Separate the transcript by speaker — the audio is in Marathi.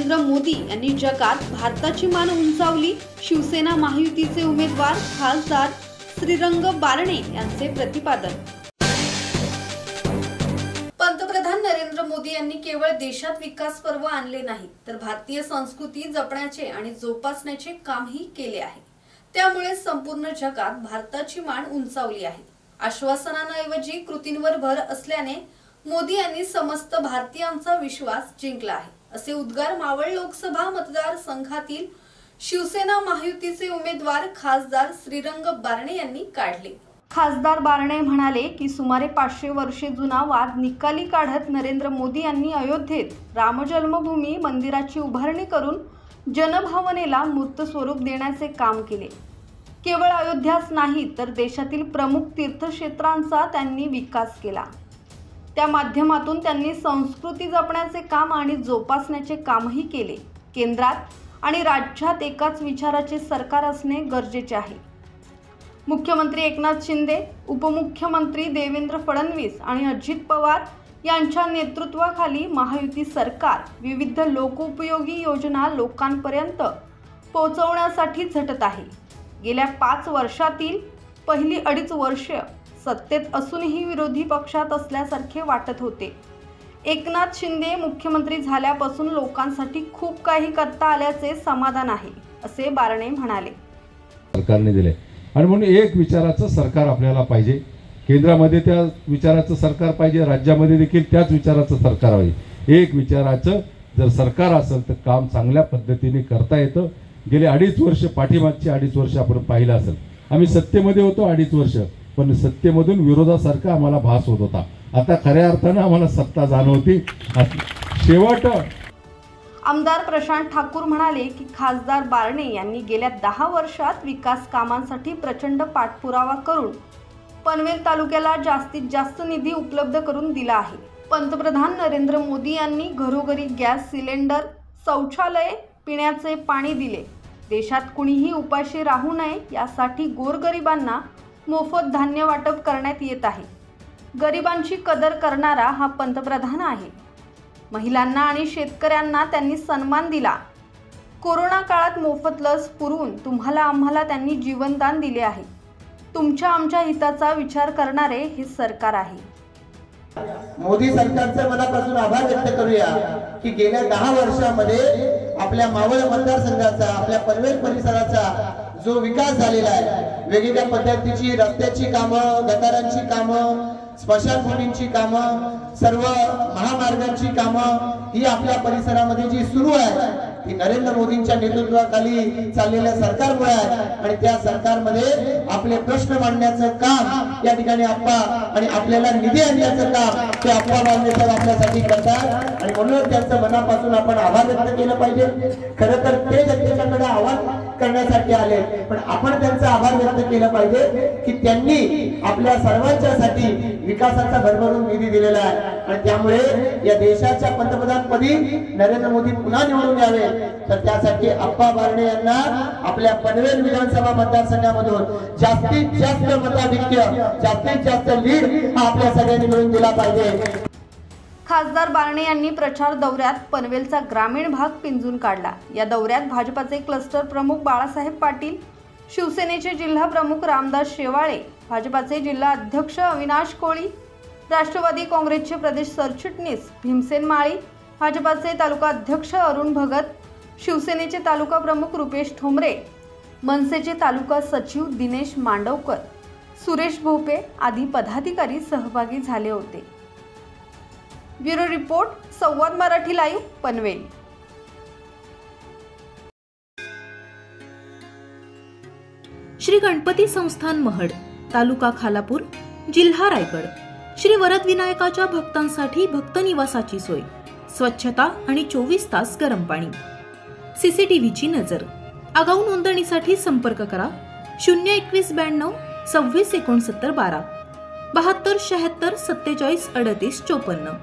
Speaker 1: नरेंद्र मोदी यांनी जगात भारताची मान उंचावली। शिवसेना महायुतीचे उमेदवार खासदार श्रीरंग बारणे यांचे प्रतिपादन। पंतप्रधान नरेंद्र मोदी यांनी केवळ देशात विकास पर्व आणले नाही, तर भारतीय संस्कृती जपण्याचे आणि जोपासण्याचे कामही केले आहे। त्यामुळे संपूर्ण जगात भारताची मान उंचावली आहे। आश्वासनांऐवजी कृतींवर भर असल्याने मोदी यांनी समस्त भारतीयांचा विश्वास जिंकला आहे, असे उद्गार मावळ लोकसभा मतदारसंघातील शिवसेना महायुतीचे उमेदवार खासदार श्रीरंग बारणे यांनी काढले। खासदार बारणे म्हणाले की सुमारे 500 वर्षे जुना वाद निकाली काढत नरेंद्र मोदी यांनी अयोध्येत राम जन्मभूमी मंदिराची उभारणी करून जनभावनेला मूर्त स्वरूप देण्याचे काम केले। केवळ अयोध्याच नाही, तर देशातील प्रमुख तीर्थक्षेत्रांचा त्यांनी विकास केला। त्या माध्यमातून त्यांनी संस्कृती जपण्याचे काम आणि जोपासण्याचे कामही केले। केंद्रात आणि राज्यात एकाच विचाराचे सरकार असणे गरजेचे आहे। मुख्यमंत्री एकनाथ शिंदे, उपमुख्यमंत्री देवेंद्र फडणवीस आणि अजित पवार यांच्या नेतृत्वाखाली महायुती सरकार विविध लोकोपयोगी योजना लोकांपर्यंत पोहोचवण्यासाठी झटत आहे। गेल्या 5 वर्षातील पहिली 2.5 वर्ष सत्तेत असूनही विरोधी पक्षात असल्यासारखे वाटत होते। एकनाथ शिंदे मुख्यमंत्री झाल्यापासून लोकांसाठी खूप काही करता आल्याचे समाधान आहे, असे बारणे म्हणाले।
Speaker 2: सरकारने दिले आणि म्हणून एक विचाराचं सरकार आपल्याला पाहिजे। केंद्रामध्ये त्या विचाराचं सरकार पाहिजे, राज्यामध्ये देखील त्याच विचाराचं सरकार पाहिजे। एक विचाराचं जर सरकार असेल तर काम चांगल्या पद्धतीने करता येतं। गेले 2.5 वर्ष, पाठीमागचे 2.5 वर्ष आपण पाहिलं असेल, आम्ही सत्तेमध्ये होतो 2.5 वर्ष, पण सत्तेमधून विरोधासारखा आम्हाला भास होत होता। आता खऱ्या अर्थानं आम्हाला सत्ता जाणवती। शेवट
Speaker 1: आमदार प्रशांत ठाकूर म्हणाले की खासदार बारणे यांनी गेल्या 10 वर्षात विकास कामांसाठी प्रचंड पाठपुरावा करून पनवेल तालुक्याला जास्तीत जास्त निधी उपलब्ध करून दिला आहे। पंतप्रधान नरेंद्र मोदी यांनी घरोघरी गॅस सिलेंडर, शौचालय, पिण्याचे पाणी दिले। देशात कुणीही उपाशी राहू नये यासाठी गोरगरिबांना मोफत धान्य वाटप करण्यात येत आहे। गरिबांची कदर करणारा हा पंतप्रधान आहे। महिलांना आणि शेतकऱ्यांना त्यांनी सन्मान दिला। कोरोना काळात मोफत लस पुरवून तुम्हाला आम्हाला त्यांनी जीवनदान दिले आहे। तुमच्या आमच्या हिताचा विचार करणारे हे सरकार आहे।
Speaker 3: मोदी सरकारचे मनापासून आभार व्यक्त करूया की गेल्या 10 वर्षामध्ये आपल्या मावळ मतदारसंघाचा, आपल्या पनवेल परिसराचा जो विकास झालेला आहे, वेगवेगळ्या पद्धतीची रस्त्याची कामं, गटारांची कामं, स्मशानभूमींची कामं, सर्व महामार्गांची कामं ही आपल्या परिसरामध्ये जी सुरू आहे ती नरेंद्र मोदींच्या नेतृत्वाखाली चाललेल्या सरकारमुळे आहे। आणि त्या सरकारमध्ये आपले प्रश्न मांडण्याचं काम या ठिकाणी आप्पा आणि आपल्याला निधी आणण्याचं काम ते आप्पा बाळासाहेब आपल्यासाठी करतात आणि म्हणून त्यांचं मनापासून आपण आभार व्यक्त केलं पाहिजे। खरं तर ते जनतेच्याकडे आवाहन करण्यासाठी आले, पण आपण त्यांचा आभार व्यक्त केलं पाहिजे की त्यांनी आपल्या सर्वांच्यासाठी विकासाचा भरभरून निधी दिलेला आहे। आणि त्यामुळे या देशाच्या पंतप्रधानपदी नरेंद्र मोदी पुन्हा निवडून यावे, तर त्यासाठी आप्पा बारणे यांना आपल्या पनवेल विधानसभा मतदारसंघामधून जास्तीत जास्त मताधिक्य, जास्तीत जास्त लीड हा आपल्या सगळ्यांनी मिळून दिला पाहिजे।
Speaker 1: खासदार बारणे यांनी प्रचार दौऱ्यात पनवेलचा ग्रामीण भाग पिंजून काढला। या दौऱ्यात भाजपाचे क्लस्टर प्रमुख बाळासाहेब पाटील, शिवसेनेचे जिल्हा प्रमुख रामदास शेवाळे, भाजपाचे जिल्हा अध्यक्ष अविनाश कोळी, राष्ट्रवादी काँग्रेसचे प्रदेश सरचिटणीस भीमसेन माळी, भाजपाचे तालुका अध्यक्ष अरुण भगत, शिवसेनेचे तालुका प्रमुख रुपेश ठोंबरे, मनसेचे तालुका सचिव दिनेश मांडवकर, सुरेश भोपे आदी पदाधिकारी सहभागी झाले होते। ब्युरो रिपोर्ट, संवाद मराठी लाईव्ह, पनवेल।
Speaker 4: श्री गणपती संस्थान महड, तालुका खालापूर, जिल्हा रायगड। श्री वरद विनायकाच्या भक्तांसाठी भक्त निवासाची सोय, स्वच्छता आणि 24 तास गरम पाणी, सीसीटीव्हीची नजर। आगाऊ नोंदणीसाठी संपर्क करा 021 92 26 69 12 72 76 47 38 54।